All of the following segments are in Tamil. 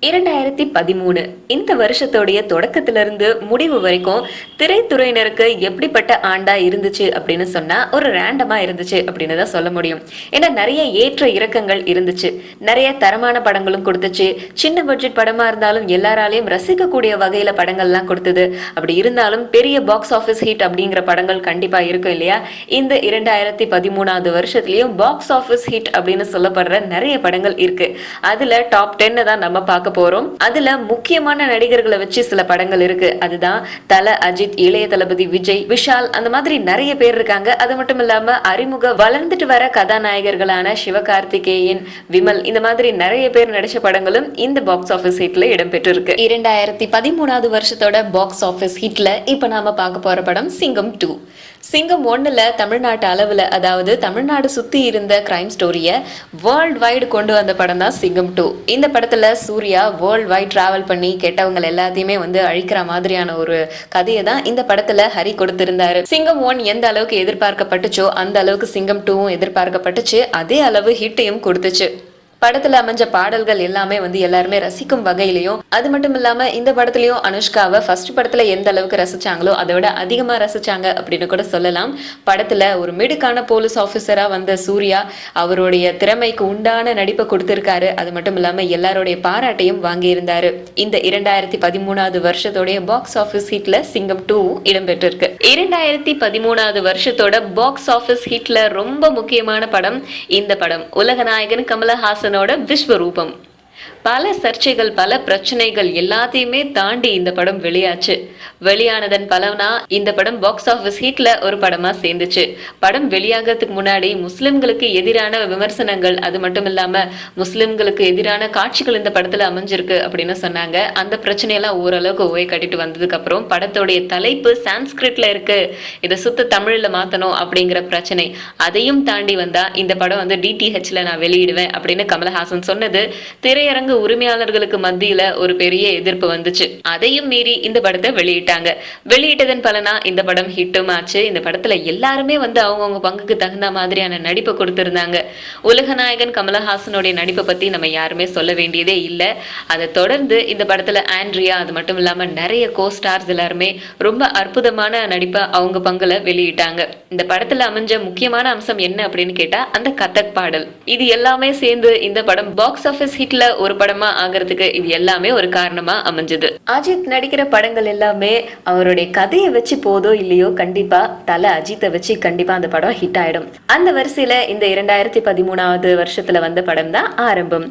2013 இந்த வருஷத்தோடைய தொடக்கத்திலிருந்து முடிவு வரைக்கும் திரைத்துறையினருக்கு எப்படிப்பட்ட ஆண்டா இருந்துச்சு அப்படின்னு சொன்னா ஒரு ரேண்டமா இருந்துச்சு அப்படின்னு தான் சொல்ல முடியும். ஏன்னா நிறைய ஏற்ற இறக்கங்கள் இருந்துச்சு, நிறைய தரமான படங்களும் கொடுத்துச்சு. சின்ன பட்ஜெட் படமா இருந்தாலும் எல்லாராலையும் ரசிக்கக்கூடிய வகையில படங்கள்லாம் கொடுத்தது. அப்படி இருந்தாலும் பெரிய பாக்ஸ் ஆஃபீஸ் ஹிட் அப்படிங்கிற படங்கள் கண்டிப்பா இருக்கும் இல்லையா? இந்த 2013 வருஷத்துலயும் பாக்ஸ் ஆஃபீஸ் ஹிட் அப்படின்னு சொல்லப்படுற நிறைய படங்கள் இருக்கு. அதுல டாப் 10 தான் நம்ம பார்க்க போறோம். அதுல முக்கியமான நடிகர்களை வச்சு சில படங்கள் இருக்கு. அதுதான் தல அஜித், இளைய தளபதி விஜய், விஷால், அந்த மாதிரி நிறைய பேர் இருக்காங்க. அது மட்டும் இல்லாம அறிமுக வளர்ந்துட்டு வர கதாநாயகர்களான சிவகார்த்திகேயன், விமல், இந்த மாதிரி நிறைய பேர் நடிச்ச படங்களும் இந்த பாக்ஸ் ஆபீஸ் ஹிட்ல இடம்பெற்று இருக்கு. 2013 வருஷத்தோட பாக்ஸ் ஆபீஸ் ஹிட்ல இப்ப நாம பார்க்க போற படம் சிங்கம் 2. சிங்கம் 1ல தமிழ்நாட்டு அளவுல, அதாவது தமிழ்நாடு சுத்தி இருந்த கிரைம் ஸ்டோரிய வேர்ல்ட் வைடு கொண்டு வந்த படம் தான் சிங்கம் 2. இந்த படத்துல சூர்யா வேர்ல்ட் வைட் டிராவல் பண்ணி கெட்டவங்க எல்லாத்தையுமே அழிக்கிற மாதிரியான ஒரு கதையை தான் இந்த படத்துல ஹரி கொடுத்திருந்தாரு. சிங்கம் 1 எந்த அளவுக்கு எதிர்பார்க்கப்பட்டுச்சோ அந்த அளவுக்கு சிங்கம் 2 எதிர்பார்க்கப்பட்டுச்சு. அதே அளவு ஹிட்டையும் கொடுத்துச்சு. படத்துல அமைஞ்ச பாடல்கள் எல்லாமே எல்லாருமே ரசிக்கும் வகையிலையும், அது மட்டும் இல்லாம இந்த படத்துலயும் அனுஷ்காவை ஃபர்ஸ்ட் படத்துல எந்த அளவுக்கு ரசிச்சாங்களோ அதை விட அதிகமா ரசிச்சாங்க அப்படின்னு கூட சொல்லலாம். படத்துல ஒரு மிடுக்கான போலீஸ் ஆபீசரா வந்த சூர்யா அவருடைய திறமைக்கு உண்டான நடிப்பை கொடுத்திருக்காரு. அது மட்டும் இல்லாம எல்லாருடைய பாராட்டையும் வாங்கி இருந்தாரு. இந்த 2013 வருஷத்தோடைய பாக்ஸ் ஆபீஸ் ஹிட்ல சிங்கம் 2 இடம்பெற்றிருக்கு. 2013 வருஷத்தோட பாக்ஸ் ஆபீஸ் ஹிட்ல ரொம்ப முக்கியமான படம் இந்த படம். உலகநாயகன் கமலஹாசன் விஸ்வரூபம். பல சர்ச்சைகள், பல பிரச்சனைகள் எல்லாத்தையுமே தாண்டி இந்த படம் வெளியாச்சு. வெளியானதன் பலனா இந்த படம் பாக்ஸ் ஆஃபீஸ் ஹிட்ல ஒரு படமா சேர்ந்துச்சு. படம் வெளியாகிறதுக்கு முன்னாடி முஸ்லிம்களுக்கு எதிரான விமர்சனங்கள், அது மட்டும் இல்லாம முஸ்லிம்களுக்கு எதிரான காட்சிகள் இந்த படத்துல அமைஞ்சிருக்கு அப்படின்னு சொன்னாங்க. அந்த பிரச்சனையெல்லாம் ஓரளவுக்கு ஓய கட்டிட்டு வந்ததுக்கு அப்புறம் படத்தோடைய தலைப்பு சான்ஸ்கிரிட்ல இருக்கு, இதை சுத்த தமிழ்ல மாத்தணும் அப்படிங்கிற பிரச்சனை, அதையும் தாண்டி வந்தா இந்த படம் DTHல நான் வெளியிடுவேன் அப்படின்னு கமலஹாசன் சொன்னது திரையரங்கு உரிமையாளர்களுக்கு மத்தியில ஒரு பெரிய எதிர்ப்பு வந்துச்சு. அதையும் மீறி இந்த படத்தை வெளியிட்டாங்க. வெளியிட்டதன் பலனா இந்த படம் ஹிட்டும் ஆச்சு. இந்த படத்துல எல்லாருமே அவங்கவுங்க பங்குக்கு தகுந்த மாதிரியான நடிப்பை கொடுத்திருந்தாங்க. உலகநாயகன் கமலஹாசனுடைய நடிப்பை பத்தி நம்ம யாருமே சொல்ல வேண்டியதே இல்லை. அதை தொடர்ந்து இந்த படத்துல ஆண்ட்ரியா, அது மட்டும் இல்லாம நிறைய கோ ஸ்டார்ஸ் எல்லாருமே ரொம்ப அற்புதமான நடிப்பை அவங்க பங்குல வெளியிட்டாங்க. இந்த படத்துல அமைஞ்ச முக்கியமான அம்சம் என்ன அப்படின்னு கேட்டா அந்த கதக் பாடல். இது எல்லாமே சேர்ந்து இந்த படம் பாக்ஸ் ஆபீஸ் ஹிட்ல ஒரு படமா ஆகிறதுக்கு இது எல்லாமே ஒரு காரணமா அமைஞ்சது. அஜித் நடிக்கிற படங்கள் எல்லாமே அவருடைய கதையை வச்சு போதோ இல்லையோ கண்டிப்பா தல அஜித்தை வச்சு கண்டிப்பா அந்த படம் ஹிட் ஆயிடும். அந்த வரிசையில இந்த 2013 வருஷத்துல வந்த படம் தான் ஆரம்பம்.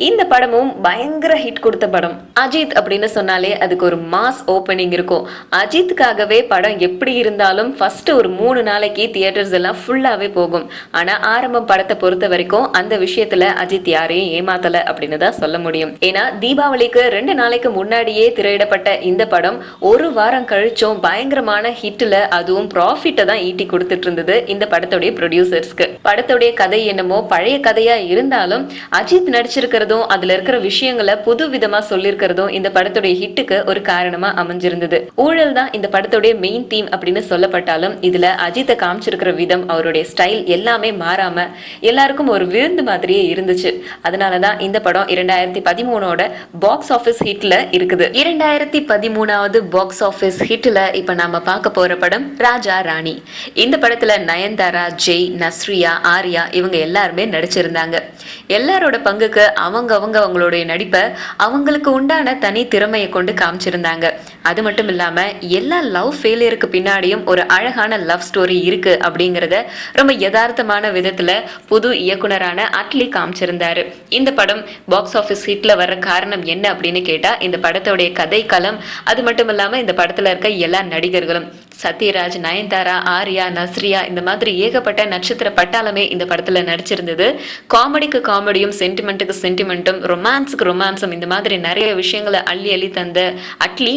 இந்த படமும் பயங்கர ஹிட் கொடுத்த படம். அஜித் அப்படின்னு சொன்னாலே அதுக்கு ஒரு மாஸ் ஓபனிங் இருக்கும். அஜித்துக்காகவே படம் எப்படி இருந்தாலும் ஃபர்ஸ்ட் ஒரு 3 நாளைக்கு தியேட்டர்ஸ் எல்லாம் ஃபுல்லாவே போகும். ஆனா ஆரம்பம் படத்தை பொறுத்த வரைக்கும் அந்த விஷயத்துல அஜித் யாரையும் ஏமாத்தல அப்படின்னு தான் சொல்ல முடியும். ஏன்னா தீபாவளிக்கு 2 நாளைக்கு முன்னாடியே திரையிடப்பட்ட இந்த படம் ஒரு வாரம் கழிச்சும் பயங்கரமான ஹிட்ல, அதுவும் ப்ராஃபிட்டை தான் ஈட்டி கொடுத்துட்டு இருந்தது இந்த படத்துடைய ப்ரொடியூசர்ஸ்க்கு. படத்துடைய கதை என்னமோ பழைய கதையா இருந்தாலும் அஜித் நடிச்சிருக்கிறதும் அதுல இருக்கிற விஷயங்களை புது விதமா சொல்லிருக்கிறதும் இந்த படத்துடைய ஹிட்டுக்கு ஒரு காரணமா அமைஞ்சிருந்தது. ஊழல் தான் இந்த படத்துடைய மெயின் தீம் அப்படின்னு சொல்லப்பட்டாலும் இதுல அஜித்தை காமிச்சிருக்கிற விதம், அவருடைய ஸ்டைல் எல்லாமே மாறாம எல்லாருக்கும் ஒரு விருந்து மாதிரியே இருந்துச்சு. அதனாலதான் இந்த படம் 2013 பாக்ஸ் ஆபீஸ் ஹிட்ல இருக்குது. 2013 பாக்ஸ் ஆபீஸ் ஹிட்ல இப்ப நாம பார்க்க போற படம் ராஜா ராணி. இந்த படத்துல நயன்தாரா, ஜெய், நஸ்ரியா, ஆர்யா இவங்க எல்லாருமே நடிச்சிருந்தாங்க. எல்லாரோட பங்குக்கு அவங்களுடைய நடிப்பை அவங்களுக்கு உண்டான தனி திறமையை கொண்டு காமிச்சிருந்தாங்க. அது மட்டும் இல்லாம எல்லா லவ் ஃபெயிலியருக்கு பின்னாடியும் ஒரு அழகான லவ் ஸ்டோரி இருக்கு அப்படிங்கறத ரொம்ப யதார்த்தமான விதத்துல புது இயக்குனரான அட்லி காமிச்சிருந்தாரு. இந்த படம் பாக்ஸ் ஆபீஸ் ஹிட்ல வர காரணம் என்ன அப்படின்னு கேட்டா இந்த படத்தோடைய கதை களம், அது மட்டும் இல்லாம இந்த படத்துல இருக்க எல்லா நடிகர்களும் சத்யராஜ், நயன்தாரா, ஆர்யா, நஸ்ரியா, இந்த மாதிரி ஏகப்பட்ட நட்சத்திர பட்டாளமே இந்த படத்துல நடிச்சிருந்தது. காமெடிக்கு காமெடியும், சென்டிமெண்ட்டுக்கு சென்டிமெண்ட்டும், ரொமான்ஸுக்கு ரொமான்ஸும், இந்த மாதிரி நிறைய விஷயங்களை அள்ளி அள்ளி தந்த அட்லி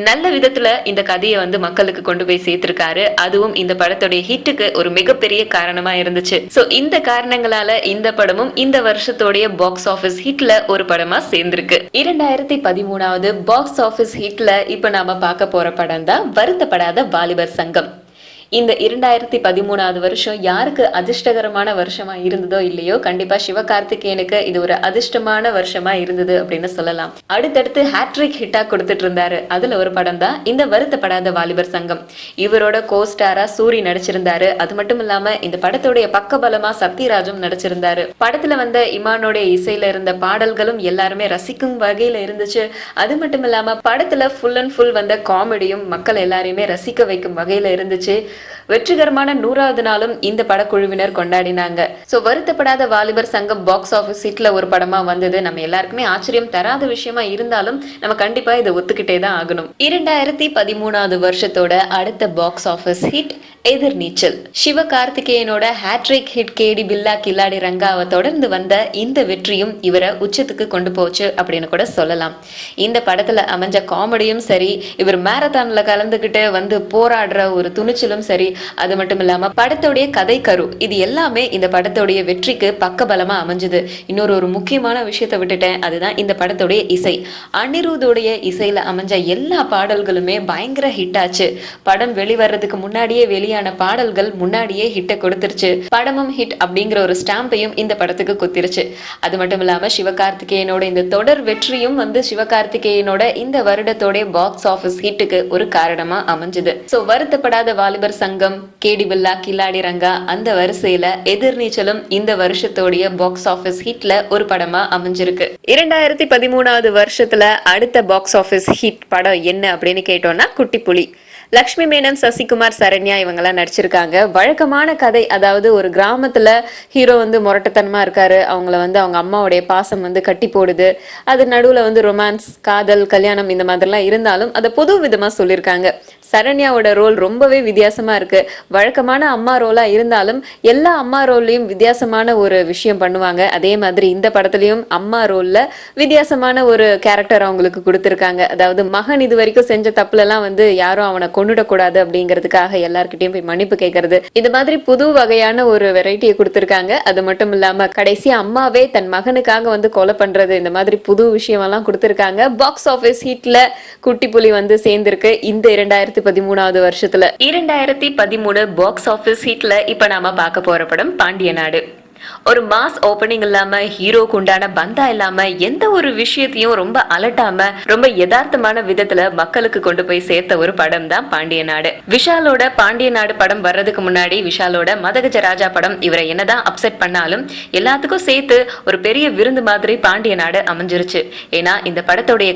நல்ல விதத்துல இந்த கதையை மக்களுக்கு கொண்டு போய் சேர்த்திருக்காரு. அதுவும் இந்த படத்துடைய ஹிட்டுக்கு ஒரு மிகப்பெரிய காரணமா இருந்துச்சு. சோ இந்த காரணங்களால இந்த படமும் இந்த வருஷத்தோடைய பாக்ஸ் ஆபீஸ் ஹிட்ல ஒரு படமா சேர்ந்திருக்கு. 2013 பாக்ஸ் ஆபீஸ் ஹிட்ல இப்ப நாம பார்க்க போற படம் தான் வருத்தப்படாத வாலிபர் சங்கம். இந்த 2013வது வருஷம் யாருக்கு அதிர்ஷ்டகரமான வருஷமா இருந்ததோ இல்லையோ, கண்டிப்பா சிவகார்த்திகேயனுக்கு இது ஒரு அதிர்ஷ்டமான வருஷமா இருந்தது அப்படின்னு சொல்லலாம். அடுத்தடுத்து ஹேட்ரிக் ஹிட்டா கொடுத்துட்டு இருந்தாரு. அதுல ஒரு படம் தான் இந்த வருத்தப்படாத வாலிபர் சங்கம். இவரோட கோஸ்டாரா சூரி நடிச்சிருந்தாரு. அது மட்டும் இல்லாம இந்த படத்துடைய பக்கபலமா சத்யராஜும் நடிச்சிருந்தாரு. படத்துல வந்த இமானோட இசையில இருந்த பாடல்களும் எல்லாருமே ரசிக்கும் வகையில இருந்துச்சு. அது மட்டும் இல்லாம படத்துல ஃபுல் அண்ட் ஃபுல் வந்த காமெடியும் மக்கள் எல்லாரையுமே ரசிக்க வைக்கும் வகையில இருந்துச்சு. வெற்றிகரமான 100வது நாளும் இந்த படக்குழுவினர் கொண்டாடினாங்க. சோ வருத்தப்படாத வாலிபர் சங்கம் பாக்ஸ் ஆபீஸ் ஹிட்ல ஒரு படமா வந்தது. நம்ம எல்லாருக்குமே ஆச்சரியம் தராத விஷயமா இருந்தாலும் நம்ம கண்டிப்பா இதை ஒத்துக்கிட்டே தான் ஆகணும். 2013வது வருஷத்தோட அடுத்த பாக்ஸ் ஆபீஸ் ஹிட் எதிர்நீச்சல். சிவகார்த்திகேயனோட ஹேட்ரிக் ஹிட் கேடி பில்லா கில்லாடி ரங்காவை தொடர்ந்து வந்த இந்த வெற்றியும் இவரை உச்சத்துக்கு கொண்டு போச்சு அப்படின்னு கூட சொல்லலாம். இந்த படத்துல அமைஞ்ச காமெடியும் சரி, இவர் மேரத்தான்ல கலந்துகிட்டு வந்து போராடுற ஒரு துணிச்சலும் சரி, அது மட்டும் இல்லாம படத்தோடைய கதை கரு, இது எல்லாமே இந்த படத்தோடைய வெற்றிக்கு பக்கபலமா அமைஞ்சது. இன்னொரு முக்கியமான விஷயத்தை விட்டுட்டேன், அதுதான் இந்த படத்தோடைய இசை. அனிருத்தோடைய இசையில அமைஞ்ச எல்லா பாடல்களுமே பயங்கர ஹிட் ஆச்சு. படம் வெளிவரதுக்கு முன்னாடியே வெளியான பாடல்கள் முன்னாடியே ஹிட்டை கொடுத்துருச்சு. படமும் ஹிட் அப்படிங்கிற ஒரு ஸ்டாம்பையும் இந்த படத்துக்கு குத்திருச்சு. அது மட்டும் இல்லாம சிவகார்த்திகேயனோட இந்த தொடர் வெற்றியும் வந்து சிவகார்த்திகேயனோட இந்த வருடத்தோட பாக்ஸ் ஆபீஸ் ஹிட்டுக்கு ஒரு காரணமா அமைஞ்சது. சோ வருத்தப்படாத வாலிபர் சங்கம், கேடி பில்லா கில்லாடி ரங்கா, அந்த வரிசையில எதிர்நீச்சலும் இந்த வருஷத்தோடைய பாக்ஸ் ஆபீஸ் ஹிட்ல ஒரு படமா அமைஞ்சிருக்கு. 2013வது வருஷத்துல அடுத்த பாக்ஸ் ஆபீஸ் ஹிட் படம் என்ன அப்படின்னு கேட்டோம்னா குட்டி புலி. லக்ஷ்மி மேனன், சசிகுமார், சரண்யா இவங்கெல்லாம் நடிச்சிருக்காங்க. வழக்கமான கதை, அதாவது ஒரு கிராமத்துல ஹீரோ வந்து முரட்டத்தனமா இருக்காரு. அவங்கள வந்து அவங்க அம்மாவுடைய பாசம் வந்து கட்டி போடுது. அது நடுவுல வந்து ரொமான்ஸ், காதல், கல்யாணம் இந்த மாதிரிலாம் இருந்தாலும் அதை புது விதமா சொல்லியிருக்காங்க. சரண்யாவோட ரோல் ரொம்பவே வித்தியாசமா இருக்கு. வழக்கமான அம்மா ரோலா இருந்தாலும் எல்லா அம்மா ரோல்லையும் வித்தியாசமான ஒரு விஷயம் பண்ணுவாங்க. அதே மாதிரி இந்த படத்துலயும் அம்மா ரோல்ல வித்தியாசமான ஒரு கேரக்டர் அவங்களுக்கு கொடுத்திருக்காங்க. அதாவது மகன் இது வரைக்கும் செஞ்ச தப்புல எல்லாம் வந்து யாரும் அவனை கொண்டுடக்கூடாது அப்படிங்கிறதுக்காக எல்லார்கிட்டையும் போய் மன்னிப்பு கேட்கறது, இந்த மாதிரி புது வகையான ஒரு வெரைட்டியை கொடுத்திருக்காங்க. அது மட்டும் இல்லாம கடைசி அம்மாவே தன் மகனுக்காக வந்து கொலை பண்றது, இந்த மாதிரி புது விஷயம் எல்லாம் கொடுத்திருக்காங்க. பாக்ஸ் ஆபீஸ் ஹிட்ல குட்டி புலி வந்து சேர்ந்திருக்கு இந்த 2013வது வருஷத்துல. 2013 பாக்ஸ் ஆபீஸ் ஹிட்ல இப்ப நாம பார்க்க போற படம் பாண்டிய நாடு. ஒரு மாஸ் ஓபனிங் இல்லாம, ஹீரோக்கு உண்டான பந்தா இல்லாம, எந்த ஒரு விஷயத்தையும் ரொம்ப அலட்டாம ரொம்ப யதார்த்தமான விதத்துல மக்களுக்கு கொண்டு போய் சேர்த்த ஒரு படம் தான் பாண்டிய நாடு. விஷாலோட பாண்டிய நாடு படம் வர்றதுக்கு முன்னாடி விஷாலோட மதகஜ ராஜா படம் இவரை என்னதான் அப்செட் பண்ணாலும் எல்லாத்துக்கும் சேர்த்து ஒரு பெரிய விருந்து மாதிரி பாண்டிய நாடு அமைஞ்சிருச்சு. ஏன்னா இந்த படத்தோடைய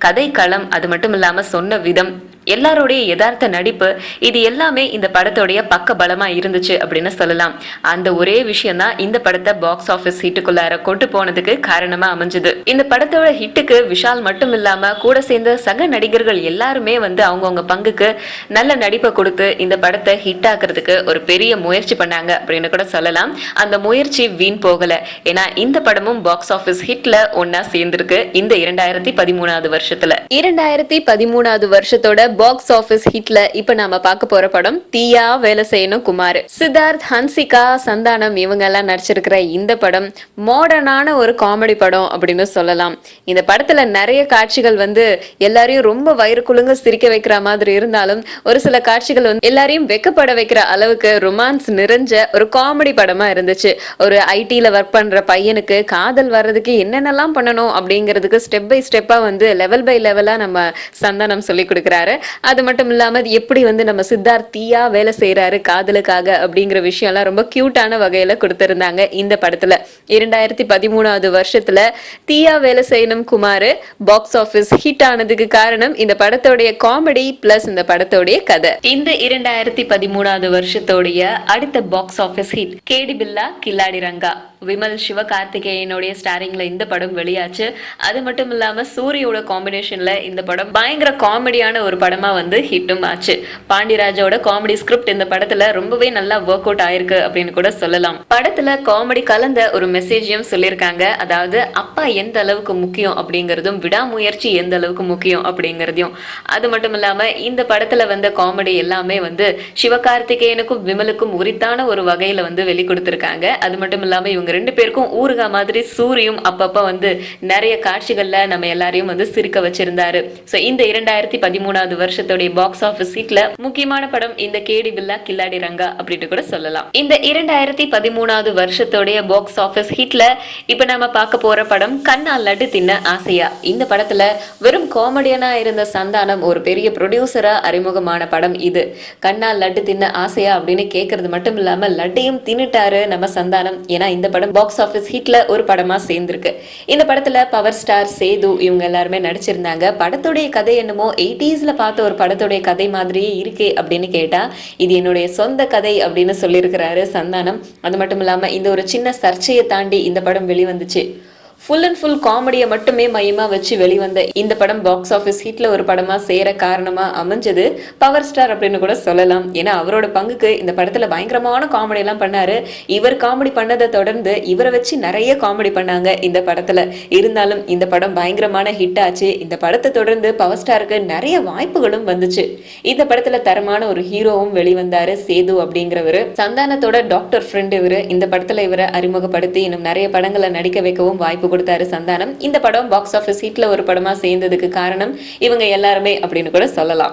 கதை களம், அது மட்டும் இல்லாம சொன்ன விதம், எல்லாரோடைய யதார்த்த நடிப்பு, இது எல்லாமே இந்த படத்தோடைய பக்க பலமா இருந்துச்சு அப்படின்னு சொல்லலாம். அந்த ஒரே விஷயம் தான் இந்த படத்தை பாக்ஸ் ஆபீஸ் ஹிட்டுக்குள்ளார கொண்டு போனதுக்கு காரணமா அமைஞ்சது. இந்த படத்தோட ஹிட்டுக்கு விஷால் மட்டும் இல்லாம கூட சேர்ந்த சக நடிகர்கள் எல்லாருமே வந்து அவங்கவுங்க பங்குக்கு நல்ல நடிப்பை கொடுத்து இந்த படத்தை ஹிட் ஆக்குறதுக்கு ஒரு பெரிய முயற்சி பண்ணாங்க அப்படின்னு கூட சொல்லலாம். அந்த முயற்சி வீண் போகல. ஏன்னா இந்த படமும் பாக்ஸ் ஆபீஸ் ஹிட்ல ஒன்னா சேர்ந்திருக்கு இந்த 2013வது வருஷத்துல. 2013வது வருஷத்தோட பாக்ஸ் ஆபீஸ் ஹிட்ல இப்ப நாம பார்க்க போற படம் தீயா வேலை செய்யணும் குமார். சித்தார்த், ஹன்சிகா, சந்தானம் இவங்க எல்லாம் நடிச்சிருக்கிற இந்த படம் மாடர்னான ஒரு காமெடி படம் அப்படின்னு சொல்லலாம். இந்த படத்துல நிறைய காட்சிகள் வந்து எல்லாரையும் ரொம்ப வயிறு குலுங்க சிரிக்க வைக்கிற மாதிரி இருந்தாலும் ஒரு சில காட்சிகள் வந்து எல்லாரையும் வெக்கப்பட வைக்கிற அளவுக்கு ரொமான்ஸ் நிறைஞ்ச ஒரு காமெடி படமா இருந்துச்சு. ஒரு ஐடில ஒர்க் பண்ற பையனுக்கு காதல் வர்றதுக்கு என்னென்னலாம் பண்ணணும் அப்படிங்கிறதுக்கு ஸ்டெப் பை ஸ்டெப்பா வந்து லெவல் பை லெவலா நம்ம சந்தானம் சொல்லி கொடுக்கிறாரு. அது மட்டும் இல்லாம எப்படி வந்து நம்ம சித்தார்த் தீயா வேலை செய்யறாரு காதலுக்காக அப்படிங்கிற விஷயம் எல்லாம் ரொம்ப கியூட்டான வகையில கொடுத்திருந்தாங்க இந்த படத்துல. 2013வது வருஷத்துல தீயா வேலை செய்யணும் குமார் பாக்ஸ் ஆபீஸ் ஹிட் ஆனதுக்கு காரணம் இந்த படத்தோடைய காமெடி பிளஸ் இந்த படத்தோடைய கதை. இந்த 2013வது வருஷத்தோடைய அடுத்த பாக்ஸ் ஆபீஸ் ஹிட் கேடி பில்லா கில்லாடி ரங்கா. விமல் சிவகார்த்திகேயனுடைய ஸ்டாரிங்ல இந்த படம் வெளியாச்சு. அது மட்டும் இல்லாம சூரியோட காம்பினேஷன்ல இந்த படம் பயங்கர காமெடியான ஒரு படமா வந்து ஹிட்டும் ஆச்சு. பாண்டியராஜோட காமெடி ஸ்கிரிப்ட் இந்த படத்துல ரொம்பவே நல்லா ஒர்க் அவுட் ஆயிருக்கு அப்படின்னு கூட சொல்லலாம். படத்துல காமெடி கலந்த ஒரு மெசேஜையும் சொல்லியிருக்காங்க. அதாவது அப்பா எந்த அளவுக்கு முக்கியம் அப்படிங்கறதும் விடாமுயற்சி எந்த அளவுக்கு முக்கியம் அப்படிங்கறதையும். அது மட்டும் இல்லாம இந்த படத்துல வந்த காமெடி எல்லாமே வந்து சிவகார்த்திகேயனுக்கும் விமலுக்கும் உரித்தான ஒரு வகையில வந்து வெளி கொடுத்திருக்காங்க. அது மட்டும் இல்லாம இவங்க 2 பேருக்கும் ஊறுகா மாதிரி சூரியும் அப்பப்ப வந்து நிறைய காட்சிகள்ல நம்ம எல்லாரையும் வந்து சிரிக்க வச்சிருந்தாரு. சோ இந்த 2013வது வருஷத்துடைய பாக்ஸ் ஆபீஸ் ஹிட்ல முக்கியமான படம் இந்த கேடி பில்லா கில்லாடி ரங்கா அப்படின்னு கூட சொல்லலாம். இந்த 2013வது வருஷத்துடைய பாக்ஸ் ஆபீஸ் ஹிட்ல இப்ப நம்ம பார்க்க போற படம் கண்ணா லட்டு தின்ன ஆசையா. இந்த படத்துல வெறும் காமெடியனா இருந்த சந்தானம் ஒரு பெரிய ப்ரொடியூசரா அறிமுகமான படம் இது. கண்ணா லட்டு தின்ன ஆசையா அப்படின்னு கேட்கறது மட்டும் இல்லாம லட்டையும் தின்னுட்டாரு நம்ம சந்தானம். ஏன்னா இந்த படம் பாக்ஸ் ஆபீஸ் ஹிட்ல ஒரு படமா சேர்ந்திருக்கு. இந்த படத்துல பவர் ஸ்டார் சேது இவங்க எல்லாருமே நடிச்சிருந்தாங்க. படத்துடைய கதை என்னமோ 80ஸ்ல பார்த்த ஒரு படத்துடைய கதை மாதிரியே இருக்கே அப்படின்னு கேட்டா இது என்னுடைய சொந்த கதை அப்படின்னு சொல்லியிருக்கிறாரு சந்தானம். அது மட்டும் இல்லாம இந்த ஒரு சின்ன சர்ச்சையை தாண்டி இந்த படம் வெளிவந்துச்சு. ஃபுல் அண்ட் ஃபுல் காமெடியை மட்டுமே மையமா வச்சு வெளிவந்த இந்த படம் பாக்ஸ் ஆஃபீஸ் ஹிட்ல ஒரு படமா சேர காரணமா அமைஞ்சது பவர் ஸ்டார் அப்படின்னு கூட சொல்லலாம். ஏன்னா அவரோட பங்குக்கு இந்த படத்துல பயங்கரமான காமெடி எல்லாம் பண்ணாரு. இவர் காமெடி பண்ணதை தொடர்ந்து இவரை வச்சு நிறைய காமெடி பண்ணாங்க இந்த படத்துல. இருந்தாலும் இந்த படம் பயங்கரமான ஹிட் ஆச்சு. இந்த படத்தை தொடர்ந்து பவர் ஸ்டாருக்கு நிறைய வாய்ப்புகளும் வந்துச்சு. இந்த படத்துல தரமான ஒரு ஹீரோவும் வெளிவந்தாரு சேது அப்படிங்கிறவரு. சந்தானத்தோட டாக்டர் ஃப்ரெண்ட் இவரு. இந்த படத்துல இவரை அறிமுகப்படுத்தி இன்னும் நிறைய படங்களை நடிக்க வைக்கவும் வாய்ப்பு கொடுத்தாரு சந்தானம். இந்த படம் பாக்ஸ் ஆபீஸ் ஹிட்ல ஒரு படமா சேர்ந்ததுக்கு காரணம் இவங்க எல்லாருமே அப்படின்னு கூட சொல்லலாம்.